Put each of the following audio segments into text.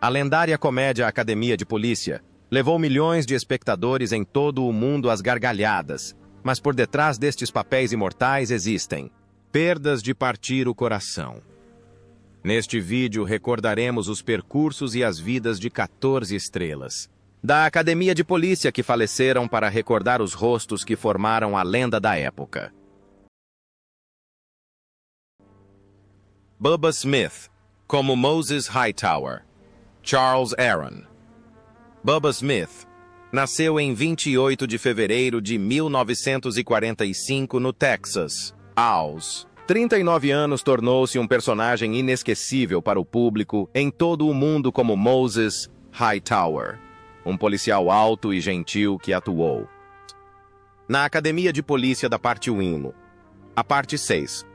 A lendária comédia Academia de Polícia levou milhões de espectadores em todo o mundo às gargalhadas, mas por detrás destes papéis imortais existem perdas de partir o coração. Neste vídeo recordaremos os percursos e as vidas de 14 estrelas da Academia de Polícia que faleceram para recordar os rostos que formaram a lenda da época. Bubba Smith, como Moses Hightower. Charles Aaron. Bubba Smith nasceu em 28 de fevereiro de 1945 no Texas. Aos 39 anos, tornou-se um personagem inesquecível para o público em todo o mundo como Moses Hightower, um policial alto e gentil que atuou na Academia de Polícia da Parte 1. A Parte 6.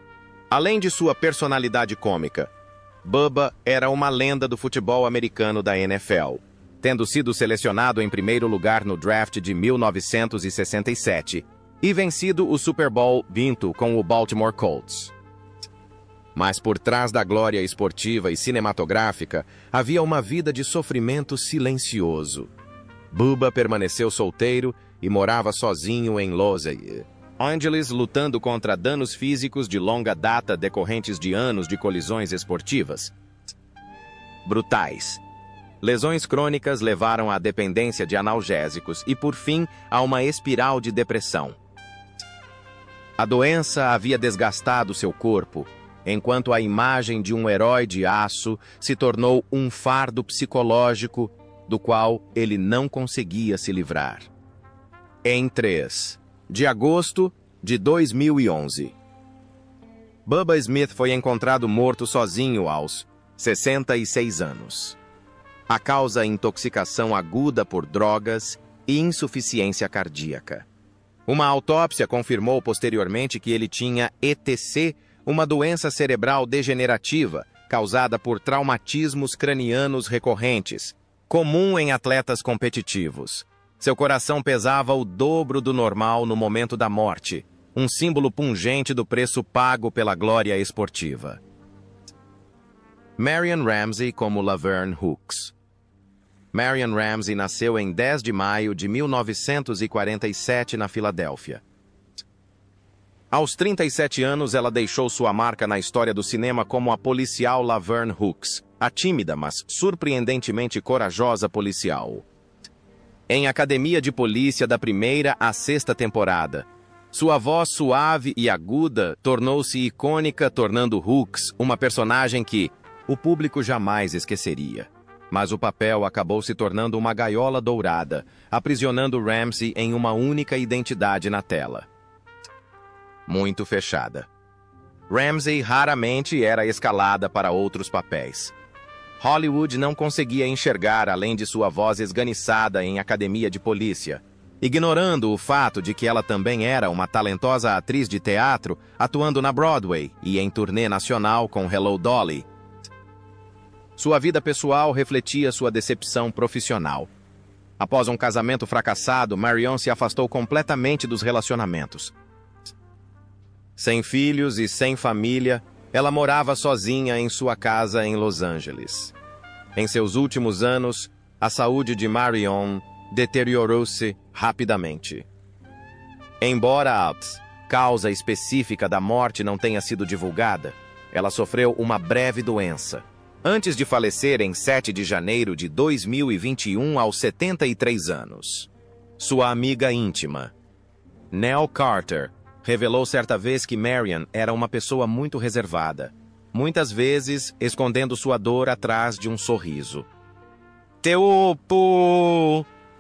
Além de sua personalidade cômica, Bubba era uma lenda do futebol americano da NFL, tendo sido selecionado em primeiro lugar no draft de 1967 e vencido o Super Bowl XX com o Baltimore Colts. Mas por trás da glória esportiva e cinematográfica, havia uma vida de sofrimento silencioso. Bubba permaneceu solteiro e morava sozinho em Los Angeles, lutando contra danos físicos de longa data decorrentes de anos de colisões esportivas brutais. Lesões crônicas levaram à dependência de analgésicos e, por fim, a uma espiral de depressão. A doença havia desgastado seu corpo, enquanto a imagem de um herói de aço se tornou um fardo psicológico do qual ele não conseguia se livrar. Em 3 de agosto de 2011, Bubba Smith foi encontrado morto sozinho aos 66 anos. A causa: intoxicação aguda por drogas e insuficiência cardíaca. Uma autópsia confirmou posteriormente que ele tinha ETC, uma doença cerebral degenerativa causada por traumatismos cranianos recorrentes, comum em atletas competitivos. Seu coração pesava o dobro do normal no momento da morte, um símbolo pungente do preço pago pela glória esportiva. Marion Ramsey como Laverne Hooks. Marion Ramsey nasceu em 10 de maio de 1947 na Filadélfia. Aos 37 anos, ela deixou sua marca na história do cinema como a policial Laverne Hooks, a tímida, mas surpreendentemente corajosa policial. Em Academia de Polícia da primeira à sexta temporada, sua voz suave e aguda tornou-se icônica, tornando Hooks uma personagem que o público jamais esqueceria. Mas o papel acabou se tornando uma gaiola dourada, aprisionando Ramsey em uma única identidade na tela. Muito fechada. Ramsey raramente era escalada para outros papéis. Hollywood não conseguia enxergar além de sua voz esganiçada em Academia de Polícia, ignorando o fato de que ela também era uma talentosa atriz de teatro, atuando na Broadway e em turnê nacional com Hello Dolly. Sua vida pessoal refletia sua decepção profissional. Após um casamento fracassado, Marion se afastou completamente dos relacionamentos. Sem filhos e sem família, ela morava sozinha em sua casa em Los Angeles. Em seus últimos anos, a saúde de Marion deteriorou-se rapidamente. Embora a causa específica da morte não tenha sido divulgada, ela sofreu uma breve doença, antes de falecer em 7 de janeiro de 2021 aos 73 anos. Sua amiga íntima, Nell Carter, revelou certa vez que Marion era uma pessoa muito reservada, muitas vezes escondendo sua dor atrás de um sorriso.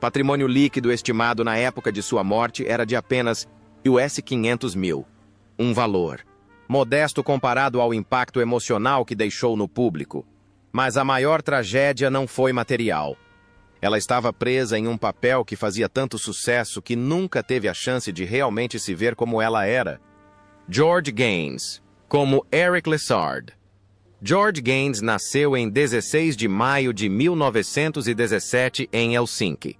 Patrimônio líquido estimado na época de sua morte era de apenas US 500 mil, um valor modesto comparado ao impacto emocional que deixou no público. Mas a maior tragédia não foi material. Ela estava presa em um papel que fazia tanto sucesso que nunca teve a chance de realmente se ver como ela era. George Gaines, como Eric Lessard. George Gaines nasceu em 16 de maio de 1917 em Helsinki.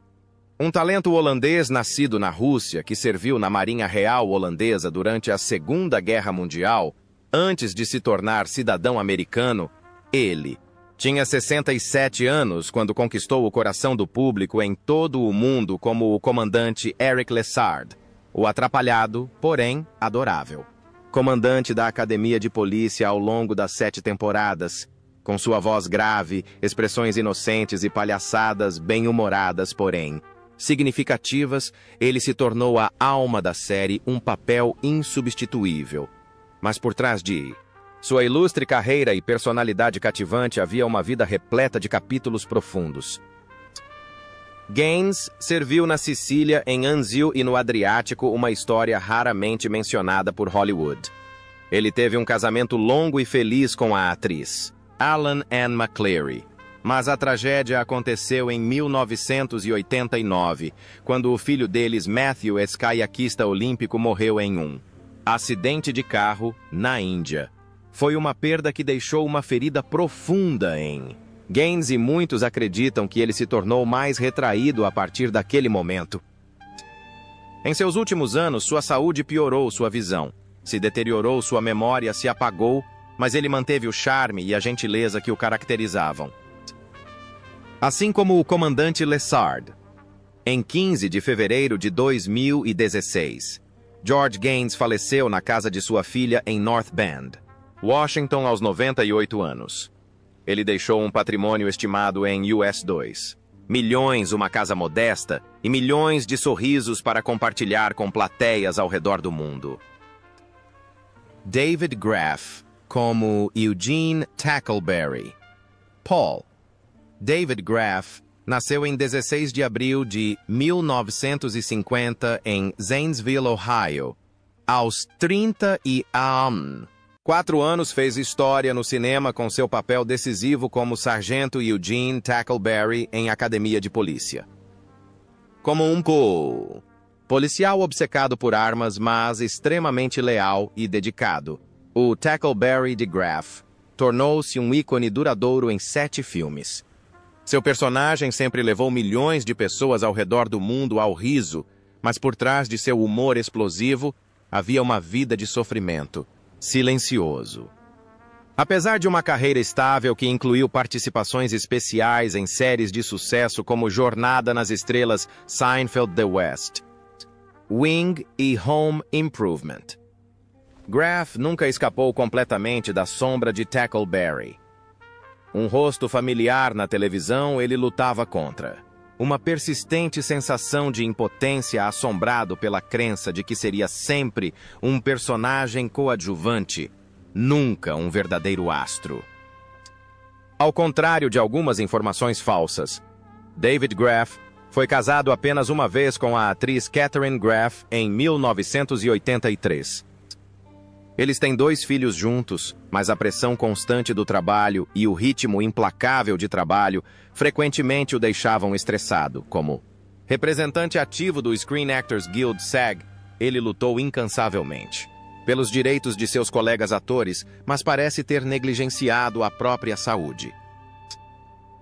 Um talento holandês nascido na Rússia que serviu na Marinha Real holandesa durante a Segunda Guerra Mundial, antes de se tornar cidadão americano, ele Tinha 67 anos quando conquistou o coração do público em todo o mundo como o comandante Eric Lessard, o atrapalhado, porém adorável. Comandante da Academia de Polícia ao longo das 7 temporadas, com sua voz grave, expressões inocentes e palhaçadas bem-humoradas, porém significativas, ele se tornou a alma da série, um papel insubstituível. Mas por trás de sua ilustre carreira e personalidade cativante havia uma vida repleta de capítulos profundos. Gaines serviu na Sicília, em Anzio e no Adriático, uma história raramente mencionada por Hollywood. Ele teve um casamento longo e feliz com a atriz Alan Ann McCleary. Mas a tragédia aconteceu em 1989, quando o filho deles, Matthew, escaiaquista olímpico, morreu em um acidente de carro na Índia. Foi uma perda que deixou uma ferida profunda em Gaines e muitos acreditam que ele se tornou mais retraído a partir daquele momento. Em seus últimos anos, sua saúde piorou sua visão, se deteriorou sua memória, se apagou, mas ele manteve o charme e a gentileza que o caracterizavam. Assim como o comandante Lessard. Em 15 de fevereiro de 2016, George Gaines faleceu na casa de sua filha em North Bend, Washington, aos 98 anos. Ele deixou um patrimônio estimado em US$ 2 milhões, uma casa modesta e milhões de sorrisos para compartilhar com plateias ao redor do mundo. David Graff, como Eugene Tackleberry. Paul. David Graff nasceu em 16 de abril de 1950 em Zanesville, Ohio. Aos 4 anos fez história no cinema com seu papel decisivo como Sargento Eugene Tackleberry em Academia de Polícia. Como um policial obcecado por armas, mas extremamente leal e dedicado, o Tackleberry de Graff tornou-se um ícone duradouro em 7 filmes. Seu personagem sempre levou milhões de pessoas ao redor do mundo ao riso, mas por trás de seu humor explosivo havia uma vida de sofrimento, silencioso. Apesar de uma carreira estável que incluiu participações especiais em séries de sucesso como Jornada nas Estrelas, Seinfeld, The West, Wing e Home Improvement, Graff nunca escapou completamente da sombra de Tackleberry. Um rosto familiar na televisão, ele lutava contra uma persistente sensação de impotência, assombrado pela crença de que seria sempre um personagem coadjuvante, nunca um verdadeiro astro. Ao contrário de algumas informações falsas, David Graff foi casado apenas uma vez com a atriz Katharine Graff em 1983. Eles têm 2 filhos juntos, mas a pressão constante do trabalho e o ritmo implacável de trabalho frequentemente o deixavam estressado. Como representante ativo do Screen Actors Guild SAG, ele lutou incansavelmente pelos direitos de seus colegas atores, mas parece ter negligenciado a própria saúde.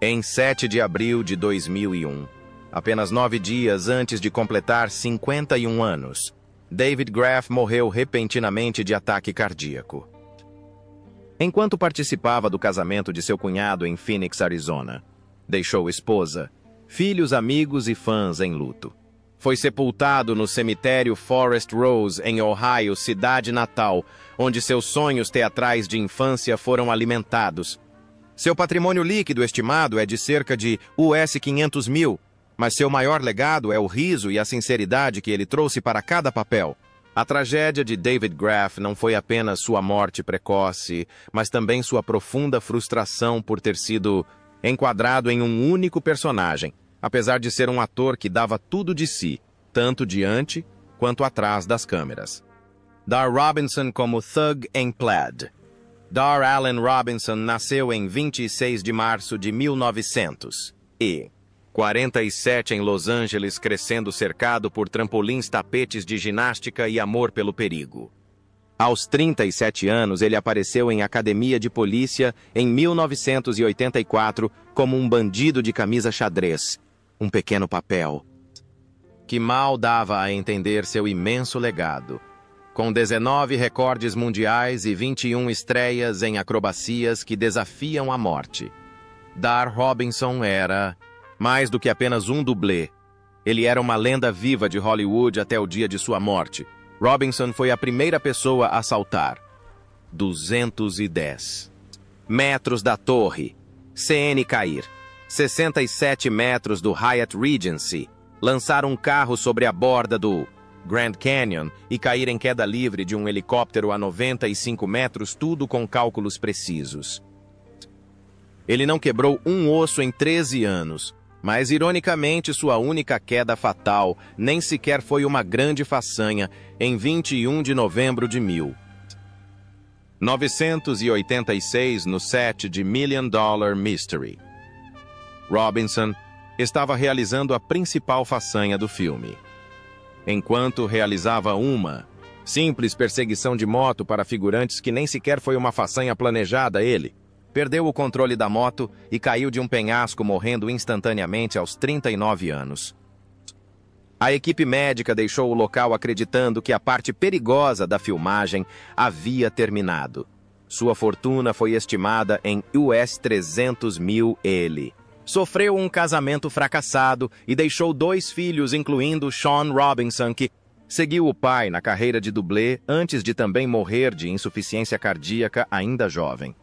Em 7 de abril de 2001, apenas 9 dias antes de completar 51 anos, David Graff morreu repentinamente de ataque cardíaco. Enquanto participava do casamento de seu cunhado em Phoenix, Arizona, deixou esposa, filhos, amigos e fãs em luto. Foi sepultado no cemitério Forest Rose, em Ohio, cidade natal, onde seus sonhos teatrais de infância foram alimentados. Seu patrimônio líquido estimado é de cerca de US$ 500 mil, mas seu maior legado é o riso e a sinceridade que ele trouxe para cada papel. A tragédia de David Graff não foi apenas sua morte precoce, mas também sua profunda frustração por ter sido enquadrado em um único personagem, apesar de ser um ator que dava tudo de si, tanto diante quanto atrás das câmeras. Dar Robinson como Thug em Plaid. Dar Allen Robinson nasceu em 26 de março de 1947 em Los Angeles, crescendo cercado por trampolins, tapetes de ginástica e amor pelo perigo. Aos 37 anos, ele apareceu em Academia de Polícia em 1984 como um bandido de camisa xadrez, um pequeno papel que mal dava a entender seu imenso legado. Com 19 recordes mundiais e 21 estreias em acrobacias que desafiam a morte, Dar Robinson era mais do que apenas um dublê. Ele era uma lenda viva de Hollywood até o dia de sua morte. Robinson foi a primeira pessoa a saltar 210 metros da torre CN cair, 67 metros do Hyatt Regency, lançar um carro sobre a borda do Grand Canyon e cair em queda livre de um helicóptero a 95 metros, tudo com cálculos precisos. Ele não quebrou um osso em 13 anos, mas, ironicamente, sua única queda fatal nem sequer foi uma grande façanha em 21 de novembro de 1986, no set de Million Dollar Mystery. Robinson estava realizando a principal façanha do filme. Enquanto realizava uma simples perseguição de moto para figurantes que nem sequer foi uma façanha planejada, ele perdeu o controle da moto e caiu de um penhasco, morrendo instantaneamente aos 39 anos. A equipe médica deixou o local acreditando que a parte perigosa da filmagem havia terminado. Sua fortuna foi estimada em US 300 mil. Ele sofreu um casamento fracassado e deixou 2 filhos, incluindo Sean Robinson, que seguiu o pai na carreira de dublê antes de também morrer de insuficiência cardíaca ainda jovem.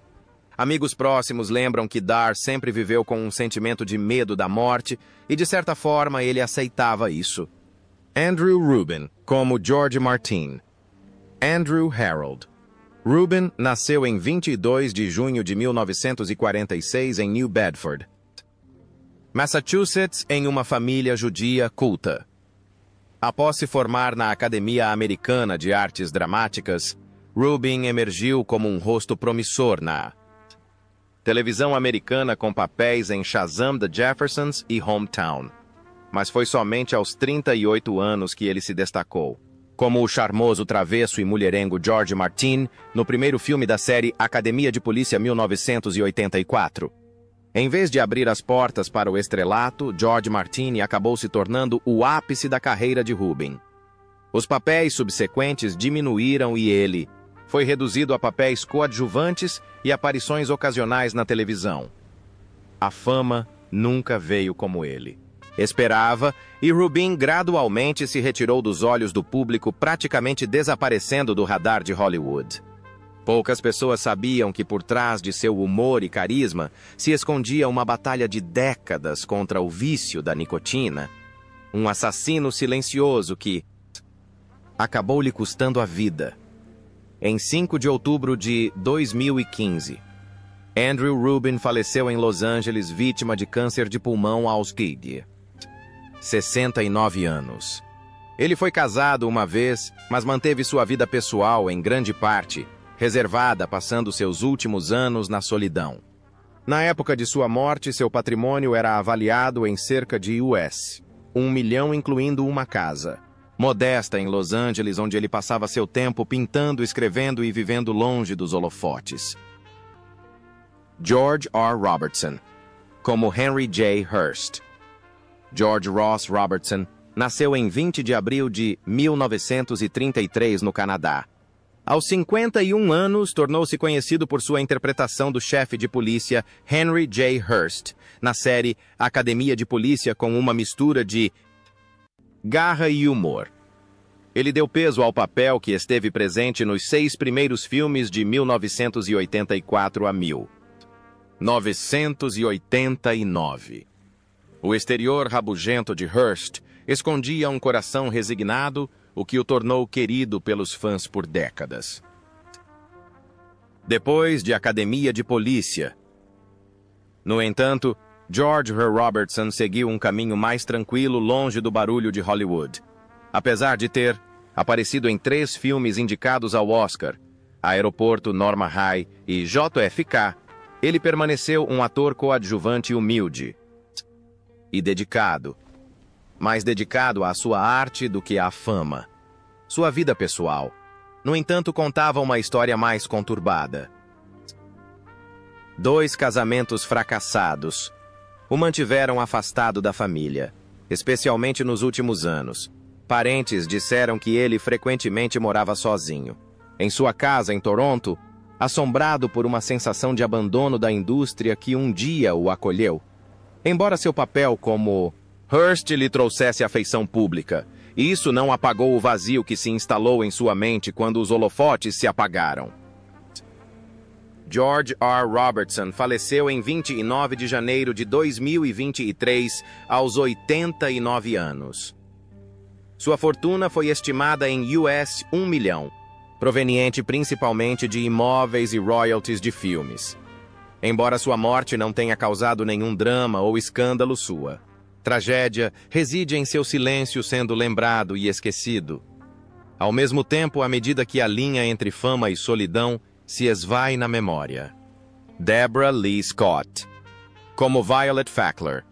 Amigos próximos lembram que Dar sempre viveu com um sentimento de medo da morte e, de certa forma, ele aceitava isso. Andrew Rubin, como George Martin. Andrew Harold. Rubin nasceu em 22 de junho de 1946 em New Bedford, Massachusetts, em uma família judia culta. Após se formar na Academia Americana de Artes Dramáticas, Rubin emergiu como um rosto promissor na televisão americana com papéis em Shazam the Jeffersons e Hometown. Mas foi somente aos 38 anos que ele se destacou, como o charmoso, travesso e mulherengo George Martin, no primeiro filme da série Academia de Polícia 1984. Em vez de abrir as portas para o estrelato, George Martin acabou se tornando o ápice da carreira de Rubin. Os papéis subsequentes diminuíram e ele foi reduzido a papéis coadjuvantes e aparições ocasionais na televisão. A fama nunca veio como ele esperava, e Rubin gradualmente se retirou dos olhos do público, praticamente desaparecendo do radar de Hollywood. Poucas pessoas sabiam que por trás de seu humor e carisma se escondia uma batalha de décadas contra o vício da nicotina, um assassino silencioso que acabou lhe custando a vida. Em 5 de outubro de 2015, Andrew Rubin faleceu em Los Angeles, vítima de câncer de pulmão aos 69 anos. Ele foi casado uma vez, mas manteve sua vida pessoal, em grande parte, reservada, passando seus últimos anos na solidão. Na época de sua morte, seu patrimônio era avaliado em cerca de US 1 milhão, incluindo uma casa modesta em Los Angeles, onde ele passava seu tempo pintando, escrevendo e vivendo longe dos holofotes. George R. Robertson, como Henry J. Hearst. George Ross Robertson nasceu em 20 de abril de 1933 no Canadá. Aos 51 anos, tornou-se conhecido por sua interpretação do chefe de polícia Henry J. Hearst, na série Academia de Polícia, com uma mistura de garra e humor. Ele deu peso ao papel que esteve presente nos 6 primeiros filmes de 1984 a 1989. O exterior rabugento de Hearst escondia um coração resignado, o que o tornou querido pelos fãs por décadas. Depois de Academia de Polícia. No entanto, George R. Robertson seguiu um caminho mais tranquilo, longe do barulho de Hollywood. Apesar de ter aparecido em 3 filmes indicados ao Oscar, Aeroporto, Norma High e JFK, ele permaneceu um ator coadjuvante humilde e dedicado, mais dedicado à sua arte do que à fama. Sua vida pessoal, no entanto, contava uma história mais conturbada. 2 casamentos fracassados o mantiveram afastado da família, especialmente nos últimos anos. Parentes disseram que ele frequentemente morava sozinho. Em sua casa em Toronto, assombrado por uma sensação de abandono da indústria que um dia o acolheu. Embora seu papel como Hearst lhe trouxesse afeição pública, isso não apagou o vazio que se instalou em sua mente quando os holofotes se apagaram. George R. Robertson faleceu em 29 de janeiro de 2023, aos 89 anos. Sua fortuna foi estimada em US$ 1 milhão, proveniente principalmente de imóveis e royalties de filmes. Embora sua morte não tenha causado nenhum drama ou escândalo, sua tragédia reside em seu silêncio sendo lembrado e esquecido. Ao mesmo tempo, à medida que a linha entre fama e solidão se esvai na memória. Deborah Lee Scott. Como Violet Fackler.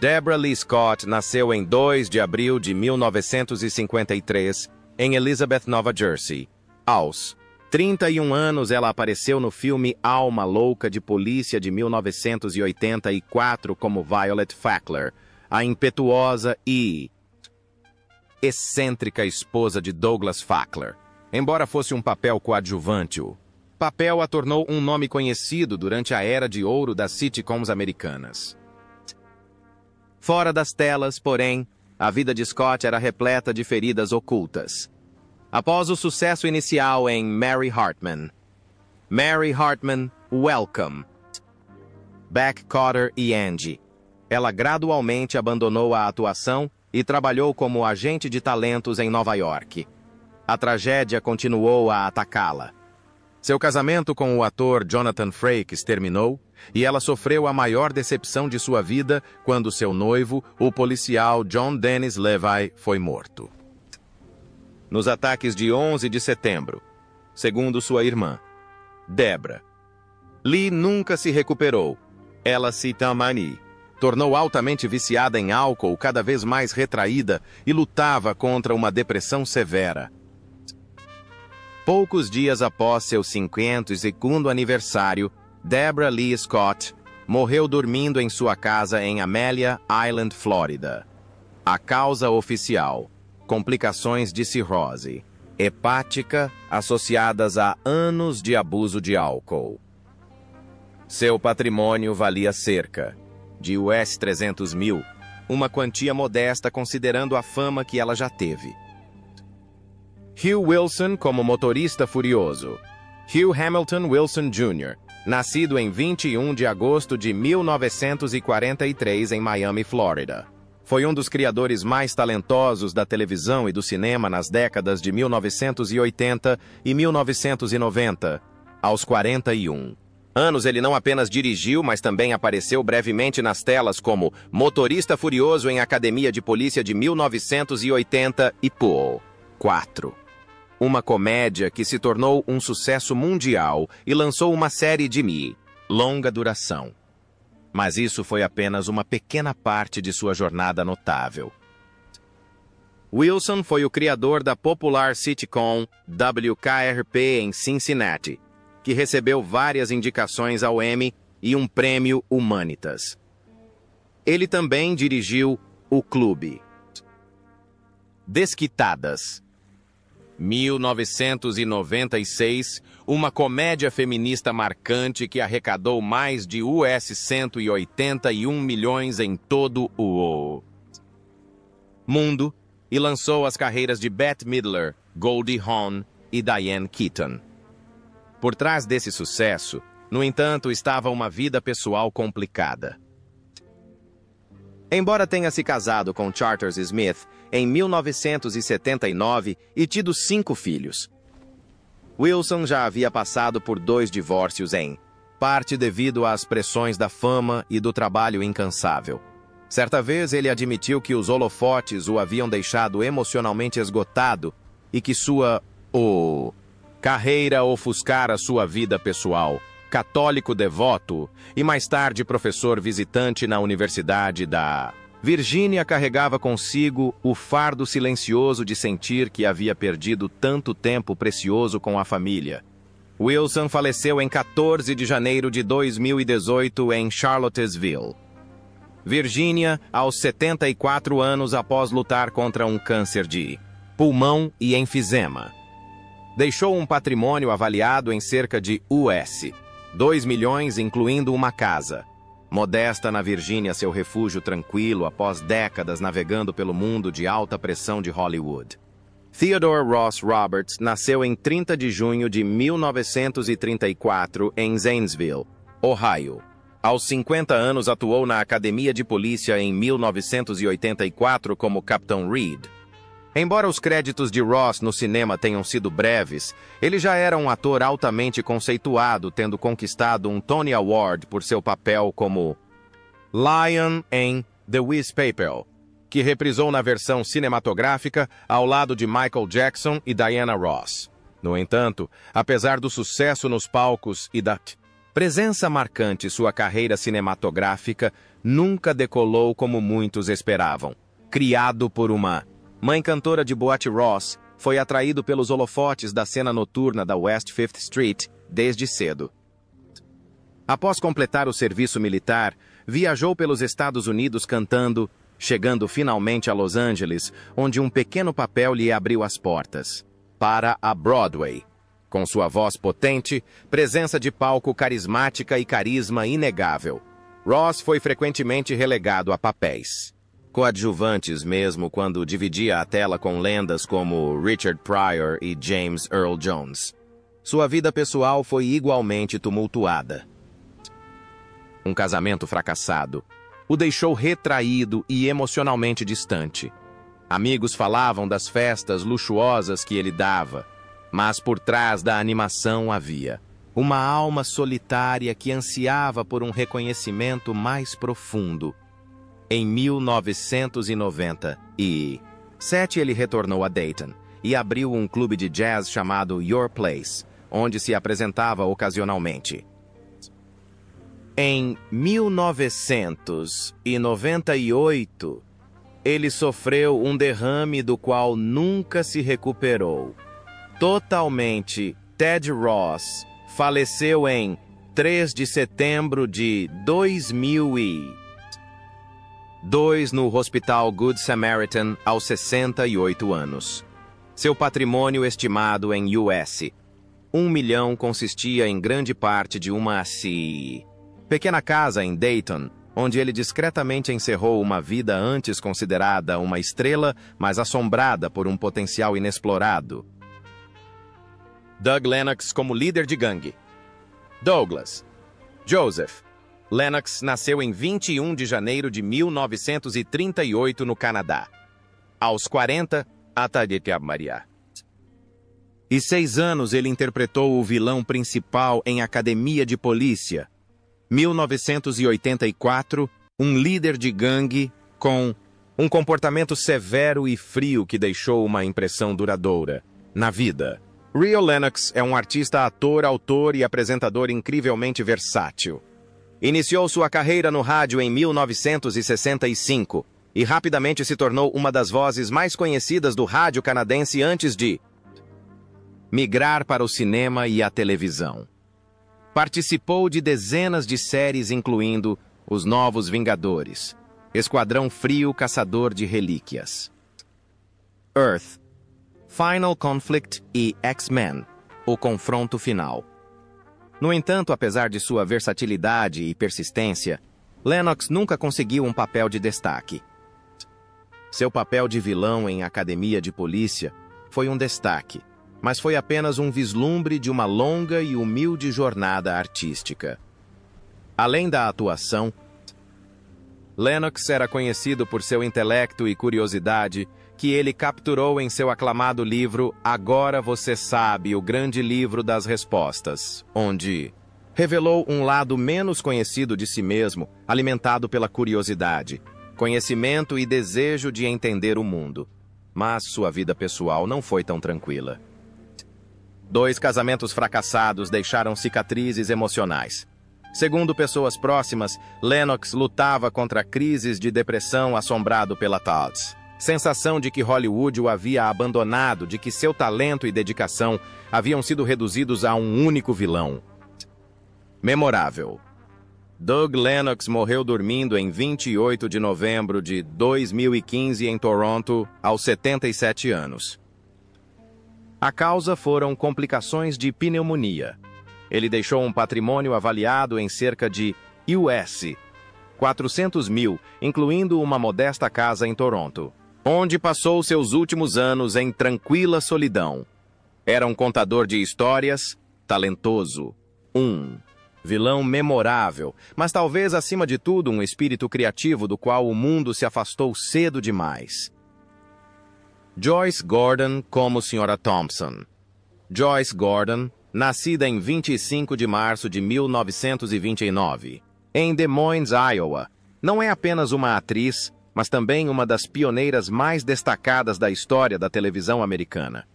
Deborah Lee Scott nasceu em 2 de abril de 1953, em Elizabeth, Nova Jersey. Aos 31 anos, ela apareceu no filme Alma Louca de Polícia de 1984 como Violet Fackler, a impetuosa e excêntrica esposa de Douglas Fackler. Embora fosse um papel coadjuvante, o papel a tornou um nome conhecido durante a era de ouro das sitcoms americanas. Fora das telas, porém, a vida de Scott era repleta de feridas ocultas. Após o sucesso inicial em Mary Hartman, Welcome, Beck, Cotter e Angie, ela gradualmente abandonou a atuação e trabalhou como agente de talentos em Nova York. A tragédia continuou a atacá-la. Seu casamento com o ator Jonathan Frakes terminou e ela sofreu a maior decepção de sua vida quando seu noivo, o policial John Dennis Levi, foi morto. Nos ataques de 11 de setembro, segundo sua irmã, Deborah, Lee nunca se recuperou. Ela se tornou altamente viciada em álcool, cada vez mais retraída e lutava contra uma depressão severa. Poucos dias após seu 52º aniversário, Deborah Lee Scott morreu dormindo em sua casa em Amelia Island, Flórida. A causa oficial: complicações de cirrose hepática associadas a anos de abuso de álcool. Seu patrimônio valia cerca de US$ 300 mil, uma quantia modesta considerando a fama que ela já teve. Hugh Wilson como motorista furioso. Hugh Hamilton Wilson Jr., nascido em 21 de agosto de 1943 em Miami, Flórida. Foi um dos criadores mais talentosos da televisão e do cinema nas décadas de 1980 e 1990. Aos 41 anos, ele não apenas dirigiu, mas também apareceu brevemente nas telas como motorista furioso em Academia de Polícia de 1980 e Pool 4. Uma comédia que se tornou um sucesso mundial e lançou uma série de longa duração. Mas isso foi apenas uma pequena parte de sua jornada notável. Wilson foi o criador da popular sitcom WKRP em Cincinnati, que recebeu várias indicações ao Emmy e um prêmio Humanitas. Ele também dirigiu O Clube. Desquitadas. 1996, uma comédia feminista marcante que arrecadou mais de US$ 181 milhões em todo o mundo e lançou as carreiras de Bette Midler, Goldie Hawn e Diane Keaton. Por trás desse sucesso, no entanto, estava uma vida pessoal complicada. Embora tenha se casado com Charters Smith em 1979 e tido 5 filhos, Wilson já havia passado por 2 divórcios em parte devido às pressões da fama e do trabalho incansável. Certa vez ele admitiu que os holofotes o haviam deixado emocionalmente esgotado e que sua carreira ofuscara sua vida pessoal. Católico devoto e mais tarde professor visitante na Universidade da Virgínia, carregava consigo o fardo silencioso de sentir que havia perdido tanto tempo precioso com a família. Wilson faleceu em 14 de janeiro de 2018 em Charlottesville, Virgínia, aos 74 anos após lutar contra um câncer de pulmão e enfisema. Deixou um patrimônio avaliado em cerca de US 2 milhões, incluindo uma casa. Modesta na Virgínia, seu refúgio tranquilo após décadas navegando pelo mundo de alta pressão de Hollywood. Theodore Ross Roberts nasceu em 30 de junho de 1934 em Zanesville, Ohio. Aos 50 anos, atuou na Academia de Polícia em 1984 como Capitão Reed. Embora os créditos de Ross no cinema tenham sido breves, ele já era um ator altamente conceituado, tendo conquistado um Tony Award por seu papel como Lion em The Wiz Papel, que reprisou na versão cinematográfica ao lado de Michael Jackson e Diana Ross. No entanto, apesar do sucesso nos palcos e da presença marcante, sua carreira cinematográfica nunca decolou como muitos esperavam. Criado por uma mãe cantora de boate, Ross foi atraído pelos holofotes da cena noturna da West Fifth Street desde cedo. Após completar o serviço militar, viajou pelos Estados Unidos cantando, chegando finalmente a Los Angeles, onde um pequeno papel lhe abriu as portas para a Broadway. Com sua voz potente, presença de palco carismática e carisma inegável, Ross foi frequentemente relegado a papéis coadjuvantes, mesmo quando dividia a tela com lendas como Richard Pryor e James Earl Jones. Sua vida pessoal foi igualmente tumultuada. Um casamento fracassado o deixou retraído e emocionalmente distante. Amigos falavam das festas luxuosas que ele dava, mas por trás da animação havia uma alma solitária que ansiava por um reconhecimento mais profundo. Em 1997, ele retornou a Dayton e abriu um clube de jazz chamado Your Place, onde se apresentava ocasionalmente. Em 1998, ele sofreu um derrame do qual nunca se recuperou. Totalmente, Ted Ross faleceu em 3 de setembro de 2002 no Hospital Good Samaritan aos 68 anos. Seu patrimônio estimado em US 1 milhão consistia em grande parte de uma pequena casa em Dayton, onde ele discretamente encerrou uma vida antes considerada uma estrela, mas assombrada por um potencial inexplorado. Doug Lennox como líder de gangue. Douglas Joseph Lennox nasceu em 21 de janeiro de 1938 no Canadá. Aos 40, e 6 anos ele interpretou o vilão principal em Academia de Polícia. 1984, um líder de gangue com um comportamento severo e frio que deixou uma impressão duradoura na vida. Rio Lennox é um artista, ator, autor e apresentador incrivelmente versátil. Iniciou sua carreira no rádio em 1965 e rapidamente se tornou uma das vozes mais conhecidas do rádio canadense antes de migrar para o cinema e a televisão. Participou de dezenas de séries, incluindo Os Novos Vingadores, Esquadrão Frio Caçador de Relíquias, Earth, Final Conflict e X-Men, O Confronto Final. No entanto, apesar de sua versatilidade e persistência, Lennox nunca conseguiu um papel de destaque. Seu papel de vilão em Academia de Polícia foi um destaque, mas foi apenas um vislumbre de uma longa e humilde jornada artística. Além da atuação, Lennox era conhecido por seu intelecto e curiosidade, que ele capturou em seu aclamado livro Agora Você Sabe, o Grande Livro das Respostas, onde revelou um lado menos conhecido de si mesmo, alimentado pela curiosidade, conhecimento e desejo de entender o mundo. Mas sua vida pessoal não foi tão tranquila. 2 casamentos fracassados deixaram cicatrizes emocionais. Segundo pessoas próximas, Lennox lutava contra crises de depressão, assombrado pela sensação de que Hollywood o havia abandonado, de que seu talento e dedicação haviam sido reduzidos a um único vilão. Memorável. Doug Lennox morreu dormindo em 28 de novembro de 2015 em Toronto, aos 77 anos. A causa foram complicações de pneumonia. Ele deixou um patrimônio avaliado em cerca de US 400 mil, incluindo uma modesta casa em Toronto, onde passou seus últimos anos em tranquila solidão. Era um contador de histórias, talentoso, vilão memorável, mas talvez acima de tudo um espírito criativo do qual o mundo se afastou cedo demais. Joyce Gordon como Sra. Thompson. Joyce Gordon, nascida em 25 de março de 1929, em Des Moines, Iowa, não é apenas uma atriz, mas também uma das pioneiras mais destacadas da história da televisão americana.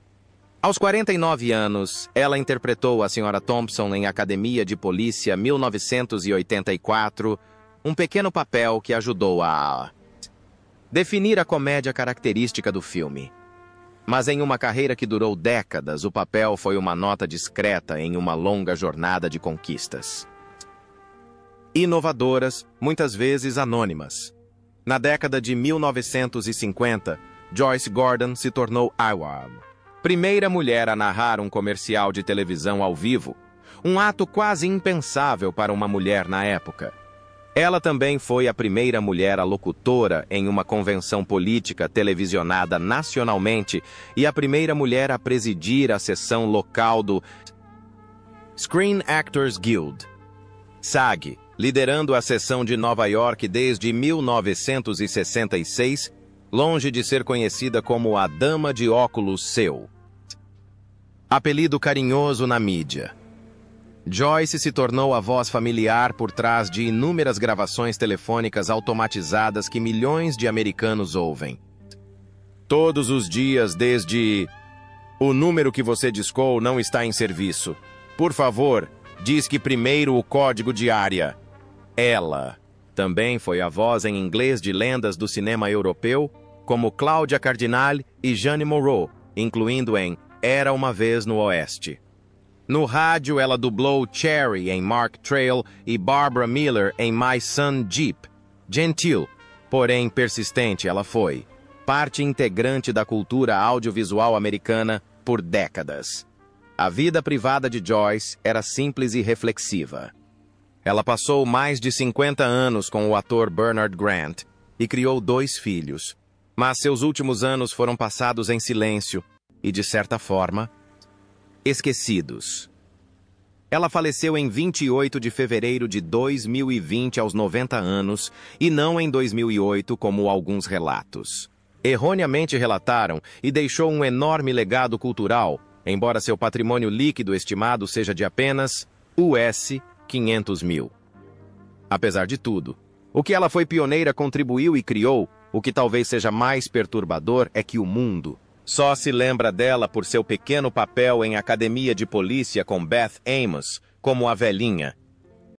Aos 49 anos, ela interpretou a Sra. Thompson em Academia de Polícia 1984, um pequeno papel que ajudou a definir a comédia característica do filme. Mas em uma carreira que durou décadas, o papel foi uma nota discreta em uma longa jornada de conquistas. Inovadoras, muitas vezes anônimas. Na década de 1950, Joyce Gordon se tornou a primeira mulher a narrar um comercial de televisão ao vivo, um ato quase impensável para uma mulher na época. Ela também foi a primeira mulher locutora em uma convenção política televisionada nacionalmente e a primeira mulher a presidir a seção local do Screen Actors Guild, SAG, liderando a seção de Nova York desde 1966, longe de ser conhecida como a Dama de Óculos Seu. Apelido carinhoso na mídia. Joyce se tornou a voz familiar por trás de inúmeras gravações telefônicas automatizadas que milhões de americanos ouvem. Todos os dias desde... O número que você discou não está em serviço. Por favor, disque primeiro o código de área. Ela também foi a voz em inglês de lendas do cinema europeu, como Cláudia Cardinal e Jeanne Moreau, incluindo em Era uma Vez no Oeste. No rádio, ela dublou Cherry em Mark Trail e Barbara Miller em My Son Jeep. Gentil, porém persistente, ela foi parte integrante da cultura audiovisual americana por décadas. A vida privada de Joyce era simples e reflexiva. Ela passou mais de 50 anos com o ator Bernard Grant e criou 2 filhos, mas seus últimos anos foram passados em silêncio e, de certa forma, esquecidos. Ela faleceu em 28 de fevereiro de 2020 aos 90 anos e não em 2008 como alguns relatos erroneamente relataram, e deixou um enorme legado cultural, embora seu patrimônio líquido estimado seja de apenas US 500 mil. Apesar de tudo, o que ela foi pioneira contribuiu e criou, o que talvez seja mais perturbador é que o mundo só se lembra dela por seu pequeno papel em Academia de Polícia com Beth Amos, como a velhinha,